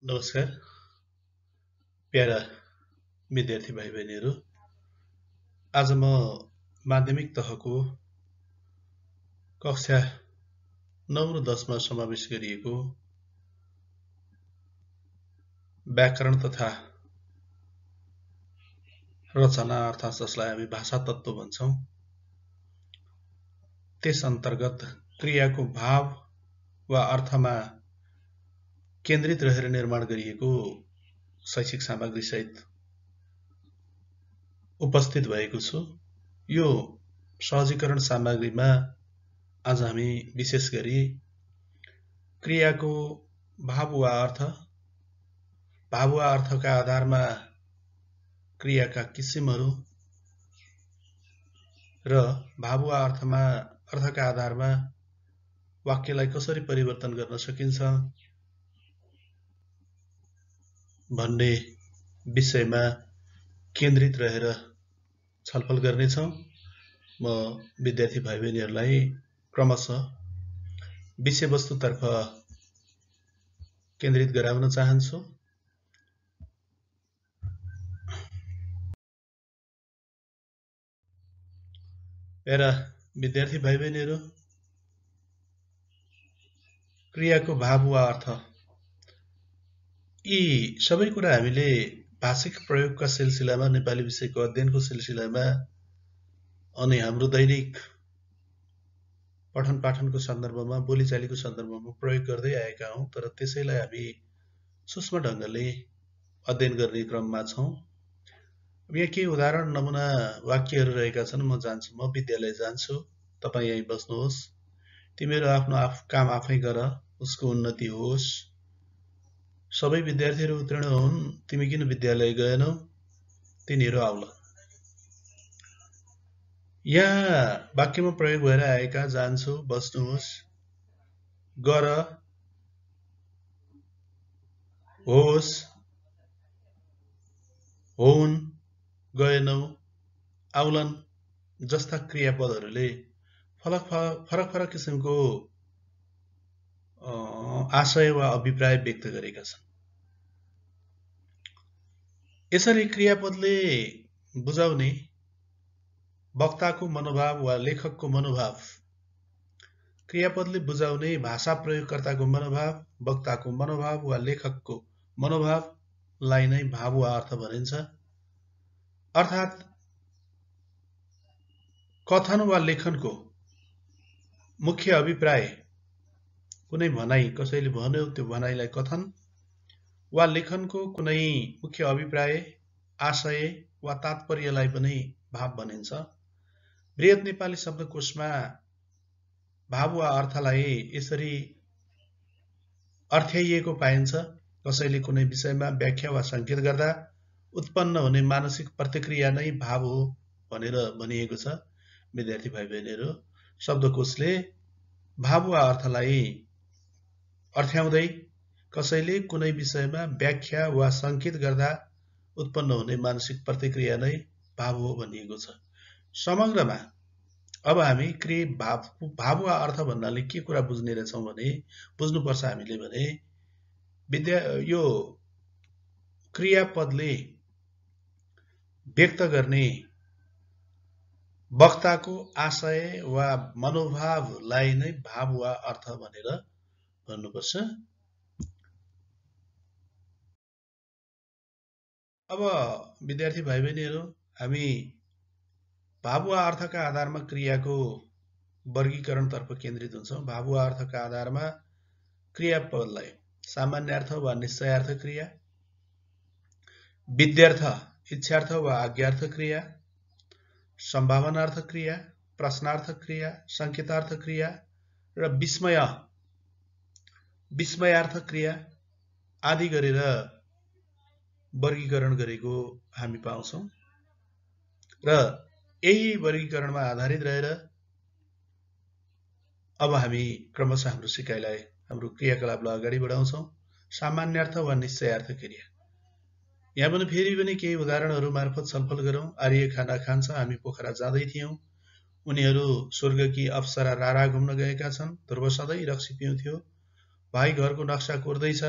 नमस्कार प्यारा विद्यार्थी भाइ बहिनीहरू। आज म माध्यमिक तहको कक्षा 9 र 10 मा समावेश गरिएको व्याकरण तथा रचना अर्थात् जसलाई हामी भाषा तत्त्व भन्छौं, त्यस अन्तर्गत क्रियाको भाव वा अर्थमा केन्द्रित रहेर निर्माण गरिएको शैक्षिक सामग्री सहित उपस्थित भएको छु। यो सहजीकरण सामग्रीमा आज हामी विशेष गरी क्रियाको भाव वा अर्थका आधारमा क्रियाका किसिमहरू र भाव वा अर्थका आधारमा वाक्यलाई कसरी परिवर्तन गर्न सकिन्छ भन्ने विषयमा केन्द्रित रहेर छलफल गर्नेछौं। म विद्यार्थी भाइ बहिनीहरूलाई क्रमशः विषयवस्तुतर्फ केन्द्रित गराउन चाहन्छु। प्यारा विद्यार्थी भाइ बहिनीहरू, क्रियाको भाव वा अर्थ यी सबै कुरा हामीले भाषिक प्रयोगका सिलसिलामा, नेपाली विषयको अध्ययनको सिलसिलामा अनि हाम्रो दैनिक पठन पाठनको सन्दर्भमा, बोलीचालीको सन्दर्भमा प्रयोग गर्दै आएका हौं, तर त्यसैलाई हामी सूक्ष्म ढंगले अध्ययन गर्ने क्रममा छौं। यहाँ केही उदाहरण नमुना वाक्यहरू रहेका छन्। म विद्यालय जान्छु, तपाई यही बस्नुहोस्, तिमीहरू आफ्नो काम आफै गर, उसको उन्नति होस्, सबै विद्यार्थीहरू उत्तीर्ण हुन्, तिमी किन विद्यालय गएनौ, तिनीहरू आउला। यहाँ वाक्यमा प्रयोग भएर आएका जान्छु, बस्नुहोस्, गर, होस्, होउन्, गएनौ, आउलन जस्ता क्रियापदहरूले फरक किसिमको आशय वा अभिप्राय व्यक्त गरेका छन्। यसरी क्रियापदले बुझाउने वक्ताको मनोभाव वा लेखकको मनोभाव, क्रियापदले बुझाउने भाषा प्रयोगकर्ताको मनोभाव, वक्ताको मनोभाव वा लेखकको मनोभावलाई नै भाव वा अर्थ भनिन्छ। अर्थात् कथन वा लेखनको मुख्य अभिप्राय, कुनै भनाइ कसैले भन्यो, त्यो भनाइलाई कथन वा लेखनको कुनै मुख्य अभिप्राय, आशय वा तात्पर्यलाई पनि भाव भनिन्छ। बृहत नेपाली शब्दकोशमा भाव वा अर्थलाई यसरी अर्थ्याइएको पाइन्छ। कसैले कुनै विषयमा व्याख्या वा संकेत गर्दा उत्पन्न हुने मानसिक प्रतिक्रिया नै भाव हो भनेर भनिएको छ। विद्यार्थी भाइ बहिनीहरू, शब्दकोशले भाव वा अर्थलाई अर्थ्याउँदै कसैले कुनै विषयमा व्याख्या वा संकेत गर्दा उत्पन्न हुने मानसिक प्रतिक्रिया नै भाव हो भनिएको छ। समग्रमा अब हामी भाव वा अर्थ भन्नाले के कुरा बुझ्ने रहेछौं भने, बुझ्नुपर्छ हामीले भने यो क्रियापदले व्यक्त गर्ने वक्ताको आशय वा मनोभावलाई नै भाव वा अर्थ भनेर भन्नुपर्छ। अब विद्यार्थी भाइ बहिनीहरू, हामी भाव वा अर्थका आधारमा क्रियाको वर्गीकरणतर्फ केन्द्रित हुन्छौं। भाव वा अर्थका आधारमा क्रियापदलाई सामान्य अर्थ वा निश्चयार्थ क्रिया, विध्यर्थ, इच्छार्थ वा आज्ञार्थ क्रिया, सम्भावनार्थ क्रिया, प्रश्नार्थ क्रिया, संकेतार्थ क्रिया र विस्मयार्थ क्रिया आदि गरेर वर्गीकरण गरेको हामी पाउँछौं। र यही वर्गीकरणमा आधारित रहेर अब हामी क्रमशः हाम्रो सिकाइलाई, हाम्रो क्रियाकलापलाई अगाडि बढाउँछौं। सामान्यार्थ वा निश्चयार्थ क्रिया, यहाँ पनि फेरि पनि केही उदाहरणहरू मार्फत छलफल गरौं। आर्य खाना खान्छ, हामी पोखरा जाँदै थियौं, उनीहरू स्वर्गकी अप्सरा रारा घुम्न गएका छन्, ध्रुव सधैँ रक्सी पिउँथ्यो, भाइ घरको नक्सा कोर्दैछ,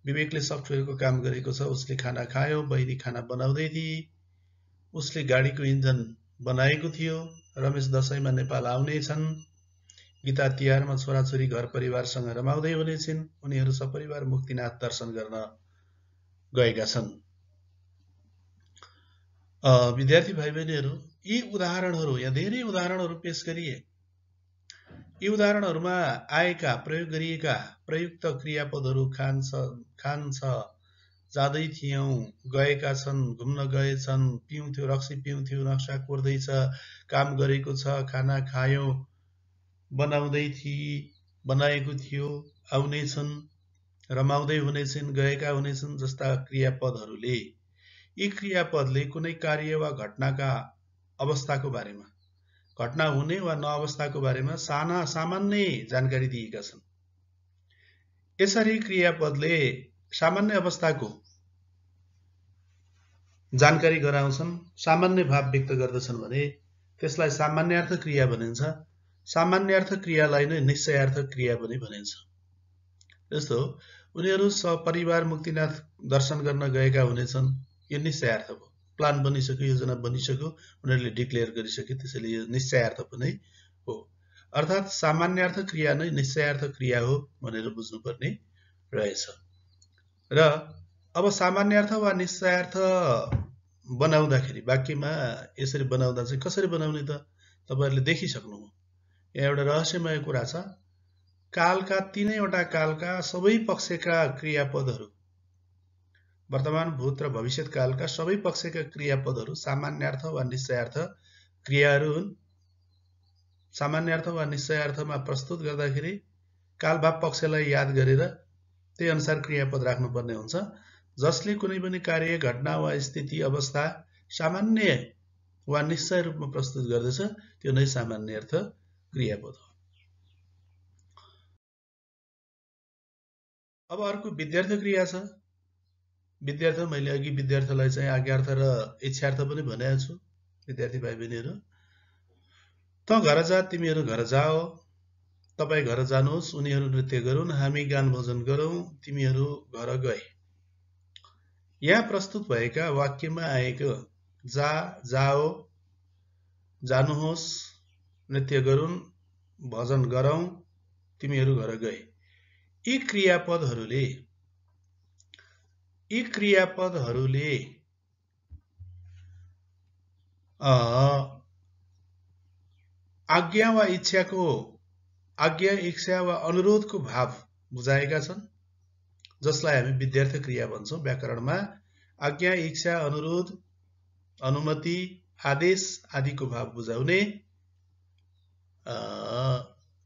विवेकले सफ्टवेयरको काम गरेको छ, उसले खाना खायो, बहिनी खाना बनाउँदै थिए, उसले गाडीको इन्जन बनाएको थियो, रमेश दशैंमा नेपाल आउनेछन्, गीता तिहारमा छोराछोरी घर परिवारसँग रमाउँदै हुनेछिन्, उनीहरू सपरिवार मुक्तिनाथ दर्शन गर्न गएका छन्। विद्यार्थी भाइ बहिनीहरू, यी उदाहरणहरू, यहाँ धेरै उदाहरणहरू पेश गरिए। यी उदाहरणहरूमा आएका प्रयोग गरिएका प्रयुक्त क्रियापदहरू खान्छ, जाँदै थियौं, गएका छन्, घुम्न गएछन्, पिउँथ्यो, रक्सी पिउँथ्यो, नक्सा कोर्दैछ, काम गरेको छ, खाना खायौं, बनाउँदै थिए, बनाएको थियो, आउनेछन्, रमाउँदै हुनेछन्, गएका हुनेछन् जस्ता क्रियापदहरूले, यी क्रियापदले कुनै कार्य वा घटनाका अवस्थाको बारेमा, घटना हुने वा नअवस्थाको बारेमा सामान्य जानकारी दिएका छन्। यसरी क्रियापदले सामान्य अवस्थाको जानकारी गराउँछन्, सामान्य भाव व्यक्त गर्दछन् भने त्यसलाई सामान्यार्थ क्रिया भनिन्छ। सामान्यार्थ क्रियालाई नै निश्चयार्थ क्रिया पनि भनिन्छ। जस्तो उनीहरू सपरिवार मुक्तिनाथ दर्शन गर्न गएका हुनेछन्, यो निश्चयार्थ हो। प्लान बनिसक्यो, योजना बनिसक्यो, उनीहरूले डिक्लेयर गरिसके, त्यसैले यो निश्चयार्थ पनि हो। अर्थात् सामान्यार्थ क्रिया नै निश्चयार्थ क्रिया हो भनेर बुझ्नुपर्ने रहेछ। र अब सामान्यार्थ वा निश्चयार्थ बनाउँदाखेरि वाक्यमा यसरी बनाउँदा चाहिँ कसरी बनाउने त तपाईहरुले देखिसक्नु हो। यहाँ एउटा रहस्यमय कुरा छ। कालका तीनैवटा कालका सबै पक्षका क्रियापदहरू, वर्तमान, भूत र भविष्यत कालका सबै पक्षका क्रियापदहरू सामान्यार्थ वा निश्चयार्थ क्रियाहरू हुन्। सामान्यार्थ वा निश्चयार्थमा प्रस्तुत गर्दाखेरि कालभाव पक्षलाई याद गरेर त्यही अनुसार क्रियापद राख्नुपर्ने हुन्छ। जसले कुनै पनि कार्य, घटना वा स्थिति, अवस्था सामान्य वा निश्चय रूपमा प्रस्तुत गर्दछ, त्यो नै सामान्यार्थ क्रियापद हो। अब अर्को विद्यार्थ क्रिया छ। विद्यार्थ, मैले अघि विद्यार्थलाई चाहिँ आज्ञार्थ र इच्छार्थ पनि भनेको छु। विद्यार्थी भाइ बहिनीहरू, त घर जा, तिमीहरू घर जाओ, तपाई घर जानुहोस्, उनीहरू नृत्य गरून्, हामी गान भोजन गरौँ, तिमीहरू घर गए। यहाँ प्रस्तुत भएका वाक्यमा आएको जा, जाओ, जानुहोस्, नृत्य गरून्, भजन गरौँ, तिमीहरू घर गए, यी क्रियापदहरूले आज्ञा वा इच्छाको, आज्ञा, इच्छा वा अनुरोधको भाव बुझाएका छन्, जसलाई हामी विद्यार्थ क्रिया भन्छौं। व्याकरणमा आज्ञा, इच्छा, अनुरोध, अनुमति, आदेश आदिको भाव बुझाउने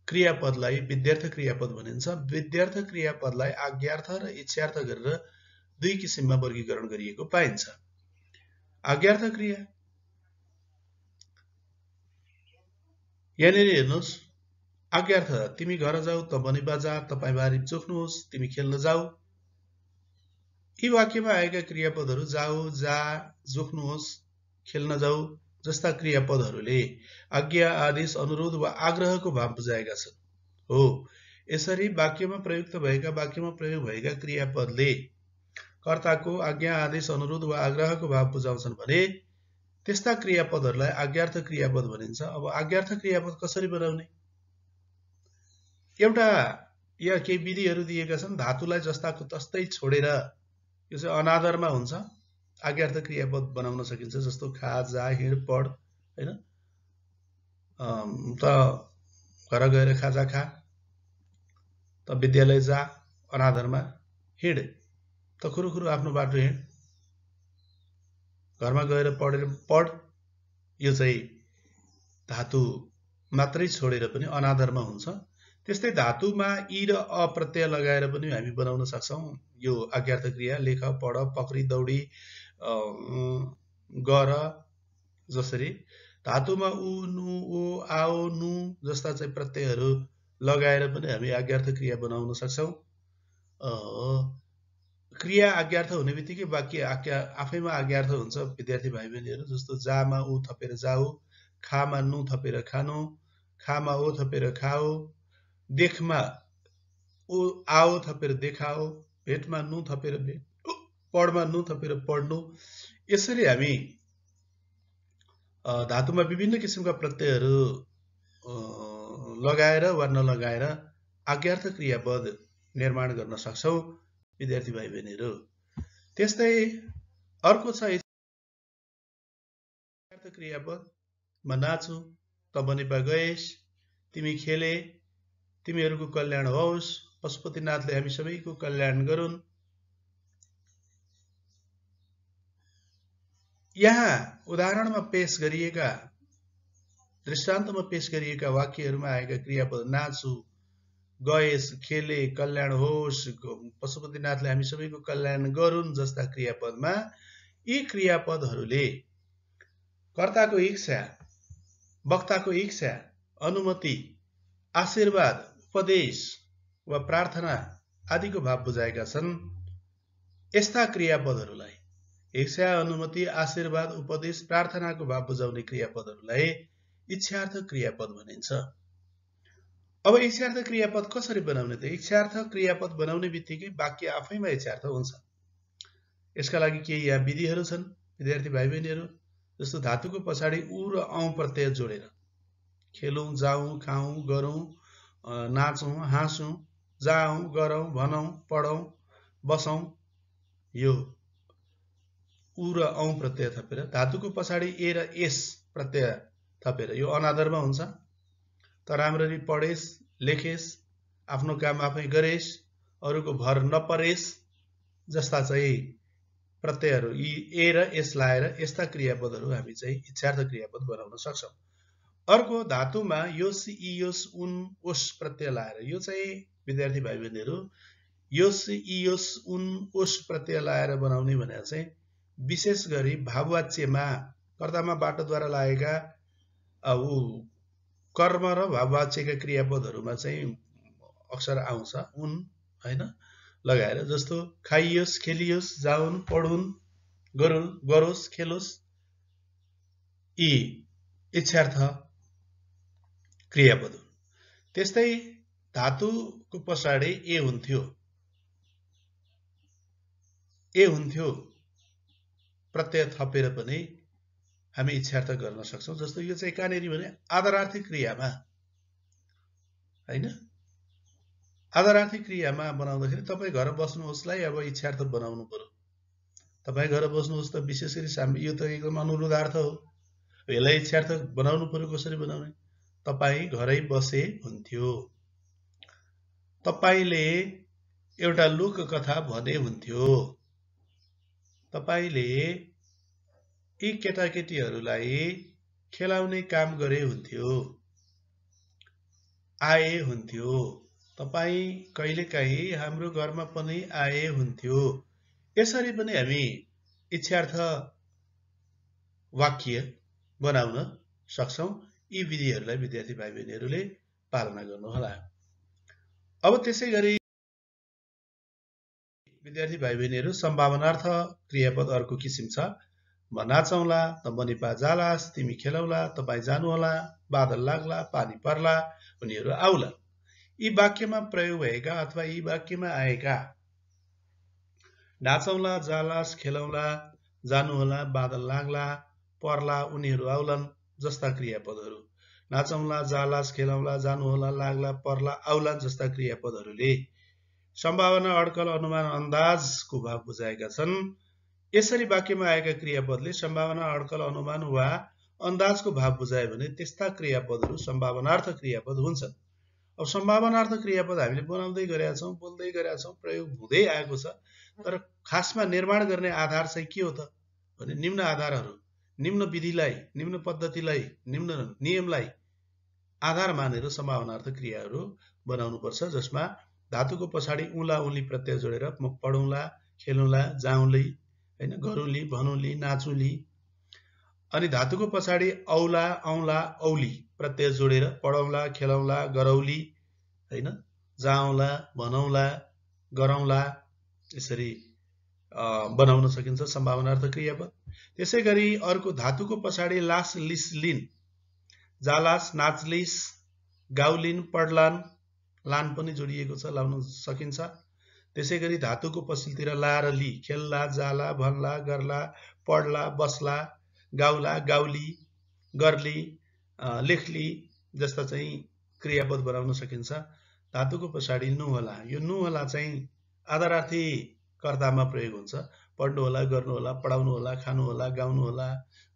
क्रियापदलाई विद्यार्थ क्रियापद भनिन्छ। विद्यार्थ क्रियापदलाई आज्ञार्थ र इच्छार्थ गरेर दुई किसिममा वर्गीकरण गरिएको पाइन्छ। आज्ञार्थ क्रिया, यहाँनिर हेर्नुहोस्, आज्ञार्थ, तिमी घर जाऊ, त बनी बाजा, तपाई बारी जोख्नुहोस्, तिमी खेल्न जाऊ। यी वाक्यमा आएका क्रियापदहरू जाऊ, जा, जोख्नुहोस्, खेल्न जाऊ जस्ता क्रियापदहरूले आज्ञा, आदेश, अनुरोध वा आग्रहको भाव बुझाएका छन्। हो, यसरी वाक्यमा प्रयोग भएका क्रियापदले कर्ताको आज्ञा, आदेश, अनुरोध वा आग्रहको भाव बुझाउँछन् भने त्यस्ता क्रियापदहरूलाई आज्ञार्थ क्रियापद भनिन्छ। अब आज्ञार्थ क्रियापद कसरी बनाउने? एउटा यहाँ केही विधिहरू दिएका छन्। धातुलाई जस्ताको तस्तै छोडेर, यो चाहिँ अनादरमा हुन्छ, आज्ञार्थ क्रियापद बनाउन सकिन्छ। जस्तो खा, जा, हिँड, पढ, हैन? त घर गएर खाजा खा, त विद्यालय जा, अनादरमा। हिँड, त खुरुखुरु आफ्नो बाटो हिँड, घरमा गएर पढेर पढ, यो चाहिँ धातु मात्रै छोडेर पनि अनादरमा हुन्छ। त्यस्तै धातुमा इ र अ प्रत्यय लगाएर पनि हामी बनाउन सक्छौं यो आज्ञार्थ क्रिया। लेख, पढ, पक्री, दौडी, गर, जसरी धातुमा उ, नु, ओ, आओ, नु जस्ता चाहिँ प्रत्ययहरू लगाएर पनि हामी आज्ञार्थ क्रिया बनाउन सक्छौं। क्रिया आज्ञार्थ हुने बित्तिकै वाक्य आफैमा आज्ञार्थ हुन्छ। विद्यार्थी भाइ बहिनीहरू, जस्तो जामा उ थपेर जाऊ, खामा नु थपेर खानु, खामा ओ थपेर खाओ, देखमा ओ आओ थपेर देखाओ, भेटमा नु थपेर भेट, पढमा नु थपेर पढ्नु। यसरी हामी धातुमा विभिन्न किसिमका प्रत्ययहरू लगाएर वा नलगाएर आज्ञार्थ क्रियापद निर्माण गर्न सक्छौं विद्यार्थी भाइ बहिनीहरू। त्यस्तै अर्को छ इच्छार्थ क्रियापद। म नाचु, त बनेपा गएस, तिमी खेले, तिमीहरूको कल्याण होस्, पशुपतिनाथले हामी सबैको कल्याण गरून्। यहाँ उदाहरणमा पेश गरिएका, दृष्टान्तमा पेश गरिएका वाक्यहरूमा आएका क्रियापद नाचु, गएस, खेले, कल्याण होस्, पशुपतिनाथले हामी सबैको कल्याण गरून् जस्ता क्रियापदमा यी क्रियापदहरूले कर्ताको इच्छा, वक्ताको इच्छा, अनुमति, आशीर्वाद, उपदेश वा प्रार्थना आदिको भाव बुझाएका छन्। यस्ता क्रियापदहरूलाई इच्छा, अनुमति, आशीर्वाद, उपदेश, प्रार्थनाको भाव बुझाउने क्रियापदहरूलाई इच्छार्थ क्रियापद भनिन्छ। अब इच्छार्थ क्रियापद कसरी बनाउने त? इच्छार्थ क्रियापद बनाउने बित्तिकै वाक्य आफैमा इच्छार्थ हुन्छ। यसका लागि केही यहाँ विधिहरू छन् विद्यार्थी भाइ बहिनीहरू। जस्तो धातुको पछाडि उ र औ प्रत्यय जोडेर खेलौं, जाउँ, खाउँ, गरौँ, नाचौँ, हाँसौँ, जाउँ, गरौँ, भनौँ, पढौँ, बसौँ, यो उ र औ प्रत्यय थपेर, धातुको पछाडि ए र एस प्रत्यय थपेर, यो अनादरमा हुन्छ। त राम्ररी पढेस, लेखेस, आफ्नो काम आफै गरेस, अरूको भर नपरेस जस्ता चाहिँ प्रत्ययहरू यी ए र एस लाएर यस्ता क्रियापदहरू हामी चाहिँ इच्छार्थ क्रियापद बनाउन सक्छौं। अर्को धातुमा योस, इयोस, उन, ओस प्रत्यय लाएर, यो चाहिँ विद्यार्थी भाइ बहिनीहरू योस, इयोस, उन, ओस प्रत्यय लाएर बनाउने भनेर चाहिँ विशेष गरी भाववाच्यमा कर्तामा बाटोद्वारा लागेका कर्म र भाववाच्यका क्रियापदहरूमा चाहिँ अक्षर आउँछ उन हैन लगाएर। जस्तो खाइयोस्, खेलियोस्, जाउन्, पढुन्, गरोस्, खेलोस्, यी इच्छार्थ क्रियापद हुन्। त्यस्तै धातुको पछाडि ए हुन्थ्यो प्रत्यय थपेर पनि हामी इच्छार्थ गर्न सक्छौं। जस्तो यो चाहिँ कहाँनेरि भने आदरार्थी क्रियामा हैन, आदरार्थी क्रियामा बनाउँदाखेरि तपाईँ घर बस्नुहोस्लाई अब इच्छार्थ बनाउनु पर्यो। तपाईँ घर बस्नुहोस् त विशेष गरी यो त एकदम अनुरोधार्थ हो, यसलाई इच्छार्थ बनाउनु पर्यो। कसरी बनाउने? तपाईँ घरै बसे हुन्थ्यो, तपाईले एउटा लोक कथा भने हुन्थ्यो, तपाईले यी केटाकेटीहरूलाई खेलाउने काम गरे हुन्थ्यो, आए हुन्थ्यो, तपाई कहिलेकाहीँ हाम्रो घरमा पनि आए हुन्थ्यो। यसरी पनि हामी इच्छार्थ वाक्य बनाउन सक्छौं। यी विधिहरूलाई विद्यार्थी भाइ बहिनीहरूले पालना गर्नुहोला। अब त्यसै गरी विद्यार्थी भाइ बहिनीहरू सम्भावनार्थ क्रियापद अर्को किसिम छ। म नाचौँला, त बनेपा जालास, तिमी खेलौला, तपाईँ जानुहोला, बादल लाग्ला, पानी पर्ला, उनीहरू आउला। यी वाक्यमा प्रयोग भएका अथवा यी वाक्यमा आएका नाचौँला, जालास, खेलौला, जानुहोला, बादल लाग्ला, पर्ला, उनीहरू आउलान् जस्ता क्रियापदहरू, नाचौँला, जालास, खेलौला, जानुहोला, लाग्ला, पर्ला, आउलान् जस्ता क्रियापदहरूले सम्भावना, अड्कल, अनुमान, अन्दाजको भाव बुझाएका छन्। यसरी वाक्यमा आएका क्रियापदले सम्भावना, अड्कल, अनुमान वा अन्दाजको भाव बुझायो भने त्यस्ता क्रियापदहरू सम्भावनार्थ क्रियापद हुन्छन्। अब सम्भावनार्थ क्रियापद हामीले बनाउँदै गरेका छौं, बोल्दै गरेका छौं, प्रयोग हुँदै आएको छ। तर खासमा निर्माण गर्ने आधार चाहिँ के हो त भने निम्न आधारहरू, निम्न विधिलाई, निम्न पद्धतिलाई, निम्न नियमलाई आधार मानेर सम्भावनार्थ क्रियाहरू बनाउनु पर्छ। जसमा धातुको पछाडि उला उली प्रत्यय जोडेर म पढौँला, खेलौँला, जाउँली, हैन, गरौँली, भनौँली, नाचौँली, अनि धातुको पछाडि औला, औँला, औली प्रत्यय जोडेर पढौँला, खेलौँला, गरौँली, हैन, जाउँला, भनौँला, गरौँला, यसरी बनाउन सकिन्छ सम्भावनार्थ क्रियापद। त्यसै गरी अर्को धातुको पछाडि लास, लिस, लिन, जालास, नाचलिस, गाउलिन, पढलान, लान पनि जोडिएको छ, लाउन सकिन्छ। त्यसैगरी धातुको पछिल्तिर ला र ली, खेल्ला, जाला, भन्ला, गर्ला, पढ्ला, बस्ला, गाउला, गाउली, गर्ली, लेख्ली जस्ता चाहिँ क्रियापद बनाउन सकिन्छ। धातुको पछाडि नु होला, यो नु होला चाहिँ आदरार्थी कर्तामा प्रयोग हुन्छ। पढ्नु होला, गर्नु होला, पढाउनु होला, खानु होला, गाउनु होला,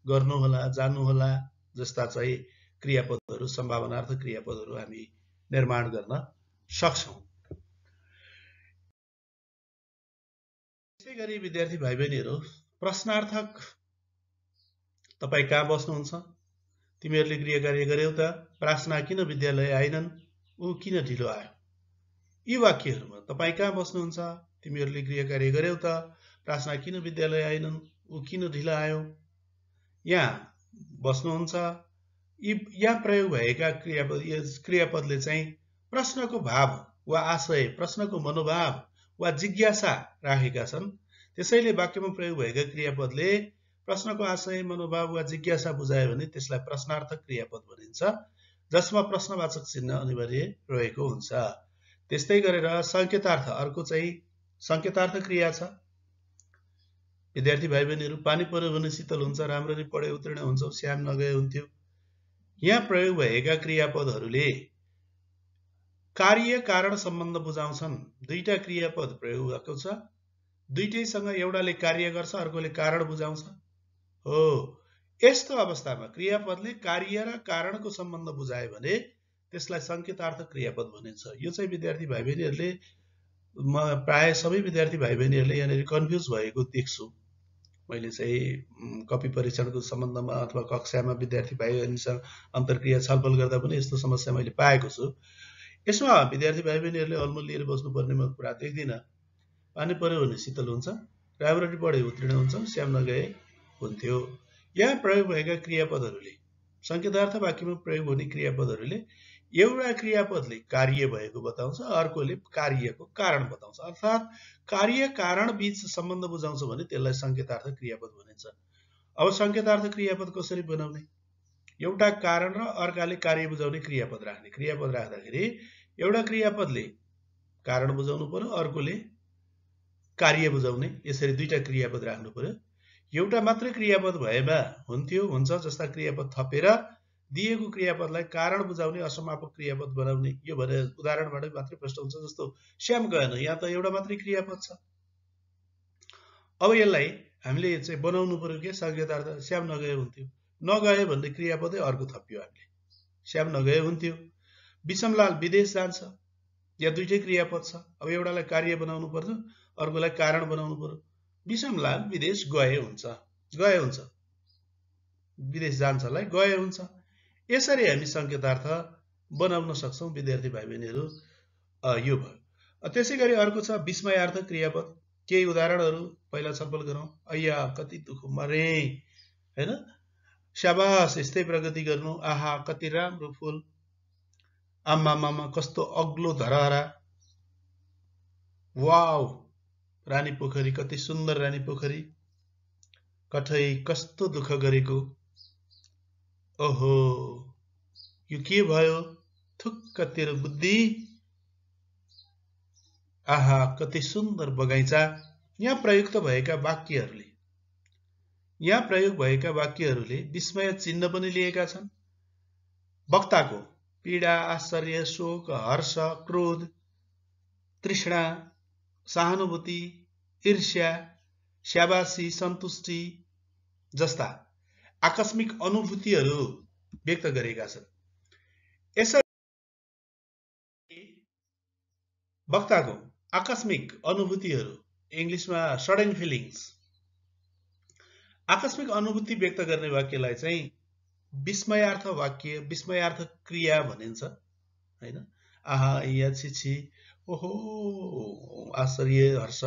गर्नु होला, जानु होला जस्ता चाहिँ क्रियापदहरू, सम्भावनार्थ क्रियापदहरू हामी निर्माण गर्न सक्छौं। त्यसैगरी विद्यार्थी भाइ बहिनीहरू, प्रश्नार्थक तपाई कहाँ बस्नुहुन्छ? तिमीहरूले गृह कार्य गर्यौ त? प्रार्थना किन विद्यालय आएनन्? ऊ किन ढिलो आयो? यी वाक्यहरूमा तपाई कहाँ बस्नुहुन्छ? तिमीहरूले गृह कार्य गर्यौ त? प्रार्थना किन विद्यालय आएनन्? ऊ किन ढिलो आयो? यहाँ बस्नुहुन्छ। यहाँ प्रयोग भएका क्रियापदले चाहिँ प्रश्नको भाव वा आशय, प्रश्नको मनोभाव वा जिज्ञासा राखेका छन्। त्यसैले वाक्यमा प्रयोग भएका क्रियापदले प्रश्नको आशय, मनोभाव वा जिज्ञासा बुझायो भने त्यसलाई प्रश्नार्थक क्रियापद भनिन्छ, जसमा प्रश्नवाचक चिन्ह अनिवार्य रहेको हुन्छ। त्यस्तै गरेर संकेतार्थ, अर्को चाहिँ संकेतार्थ क्रिया छ। विद्यार्थी भाइ बहिनीहरू, पानी पर्यो भने शीतल हुन्छ, राम्ररी पढे उत्तीर्ण हुन्छौ, श्याम नगए हुन्थ्यो। यहाँ प्रयोग भएका क्रियापदहरूले कार्य कारण सम्बन्ध बुझाउँछन्। दुईटा क्रियापद प्रयोग भएको छ, दुईटैसँग एउटाले कार्य गर्छ, अर्कोले कारण बुझाउँछ। हो, यस्तो अवस्थामा क्रियापदले कार्य र कारणको सम्बन्ध बुझायो भने त्यसलाई संकेतार्थ क्रियापद भनिन्छ। यो चाहिँ विद्यार्थी भाइ बहिनीहरूले, म प्राय सबै विद्यार्थी भाइ बहिनीहरूले यहाँनिर कन्फ्युज भएको देख्छु। मैले चाहिँ कपी परीक्षणको सम्बन्धमा अथवा कक्षामा विद्यार्थी भाइ बहिनीसँग अन्तर्क्रिया छलफल गर्दा पनि यस्तो समस्या मैले पाएको छु। यसमा विद्यार्थी भाइ बहिनीहरूले अलमल लिएर बस्नुपर्ने म कुरा देख्दिनँ। पानी पर्यो भने शीतल हुन्छ, राम्ररी पढे उत्तीर्ण हुन्छ, श्याम नगए हुन्थ्यो। यहाँ प्रयोग भएका क्रियापदहरूले, संकेतार्थ वाक्यमा प्रयोग हुने क्रियापदहरूले एउटा क्रियापदले कार्य भएको बताउँछ, अर्कोले कार्यको कारण बताउँछ। अर्थात् कार्य कारण बीच सम्बन्ध बुझाउँछ भने त्यसलाई संकेतार्थ क्रियापद भनिन्छ। अब संकेतार्थ क्रियापद कसरी बनाउने? एउटा कारण र अर्काले कार्य बुझाउने क्रियापद राख्ने। क्रियापद राख्दाखेरि एउटा क्रियापदले कारण बुझाउनु पर्यो, अर्कोले कार्य बुझाउने, यसरी दुईटा क्रियापद राख्नु पर्यो। एउटा मात्रै क्रियापद भएमा हुन्थ्यो, हुन्छ जस्ता क्रियापद थपेर दिएको क्रियापदलाई कारण बुझाउने असमापक क्रियापद बनाउने। यो भने उदाहरणबाट मात्रै प्रश्न हुन्छ। जस्तो श्याम गएन, यहाँ त एउटा मात्रै क्रियापद छ। अब यसलाई हामीले चाहिँ बनाउनु पर्यो के संकेतार्थ। श्याम नगए हुन्थ्यो, नगए भन्ने क्रियापदै अर्को थपियो हामीले, श्याम नगए हुन्थ्यो। विषमलाल विदेश जान्छ, यहाँ दुईटै क्रियापद छ। अब एउटालाई कार्य बनाउनु पर्छ, अर्कोलाई कारण बनाउनु पर्यो। विषमलाल विदेश गए हुन्छ, गए हुन्छ, विदेश जान्छलाई गए हुन्छ। यसरी हामी संकेतार्थ बनाउन सक्छौं विद्यार्थी भाइ बहिनीहरू। यो भयो। त्यसै गरी अर्को छ विस्मयार्थ क्रियापद। केही उदाहरणहरू पहिला छलफल गरौँ। अय्या कति दुःख मरे, हैन? शाबास, यस्तै प्रगति गर्नु। आहा कति राम्रो फूल। आमा मामा कस्तो अग्लो धरहरा। वाउ, रानी पोखरी कति सुन्दर रानी पोखरी। कठै कस्तो दुःख गरेको। ओहो, यो के भयो? थुक्क तेरो बुद्धि। आहा कति सुन्दर बगैँचा। यहाँ प्रयुक्त भएका वाक्यहरूले विस्मय चिन्ह पनि लिएका छन्। वक्ताको पीडा, आश्चर्य, शोक, हर्ष, क्रोध, तृष्णा, सहानुभूति, ईर्ष्या, शाबासी, सन्तुष्टि जस्ता आकस्मिक अनुभूतिहरू व्यक्त गरेका छन्। यसरी वक्ताको आकस्मिक अनुभूतिहरू, इंग्लिशमा सडन फिलिङ्स, आकस्मिक अनुभूति व्यक्त गर्ने वाक्यलाई चाहिँ विस्मयार्थ वाक्य, विस्मयार्थ क्रिया भनिन्छ, हैन? आहा, या छिछि, ओहो, आश्चर्य, हर्ष,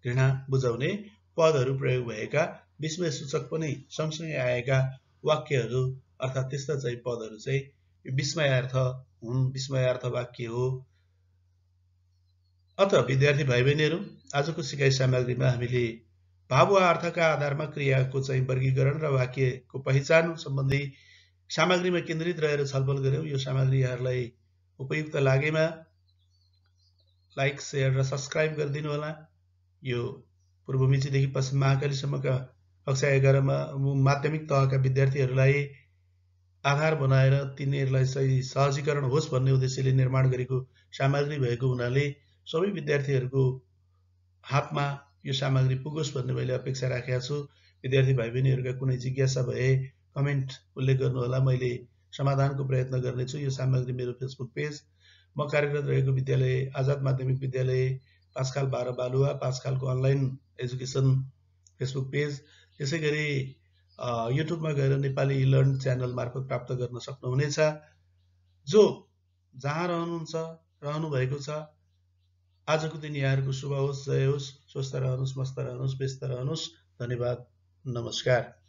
घृणा बुझाउने पदहरू प्रयोग भएका, विस्मय सूचक पनि सँगसँगै आएका वाक्यहरू अर्थात् त्यस्ता चाहिँ पदहरू चाहिँ विस्मयार्थ हुन्, विस्मयार्थ वाक्य हो। अत विद्यार्थी भाइ बहिनीहरू, आजको सिकाइ सामग्रीमा हामीले भाव वा अर्थका आधारमा क्रियाको चाहिँ वर्गीकरण र वाक्यको पहिचान सम्बन्धी सामग्रीमा केन्द्रित रहेर छलफल गर्यौं। यो सामग्री यहाँहरूलाई उपयुक्त लागेमा लाइक, शेयर र सब्स्क्राइब गरिदिनु होला। यो पूर्व मेचीदेखि पश्चिम महाकालीसम्मका कक्षा 11मा माध्यमिक तहका विद्यार्थीहरूलाई आधार बनाएर तिनीहरूलाई चाहिँ सहजीकरण होस् भन्ने उद्देश्यले निर्माण गरेको सामग्री भएको हुनाले सबै विद्यार्थीहरूको हातमा यो सामग्री पुगोस् भन्ने मैले अपेक्षा राखेको छु। विद्यार्थी भाइ बहिनीहरूका कुनै जिज्ञासा भए कमेन्ट उल्लेख गर्नुहोला, मैले समाधानको प्रयत्न गर्नेछु। यो सामग्री मेरो फेसबुक पेज, म कार्यरत रहेको विद्यालय आजाद माध्यमिक विद्यालय 5 खाल 12 बालुवा 5 खालको अनलाइन एजुकेसन फेसबुक पेज, त्यसै गरी युट्युबमा गएर नेपाली लर्न च्यानल मार्फत प्राप्त गर्न सक्नुहुनेछ। जो जहाँ रहनु भएको छ, आजको दिन यहाँहरूको शुभ होस्, जय होस्, स्वस्थ रहनुहोस्, मस्त रहनुहोस्, व्यस्त रहनुहोस्। धन्यवाद, नमस्कार।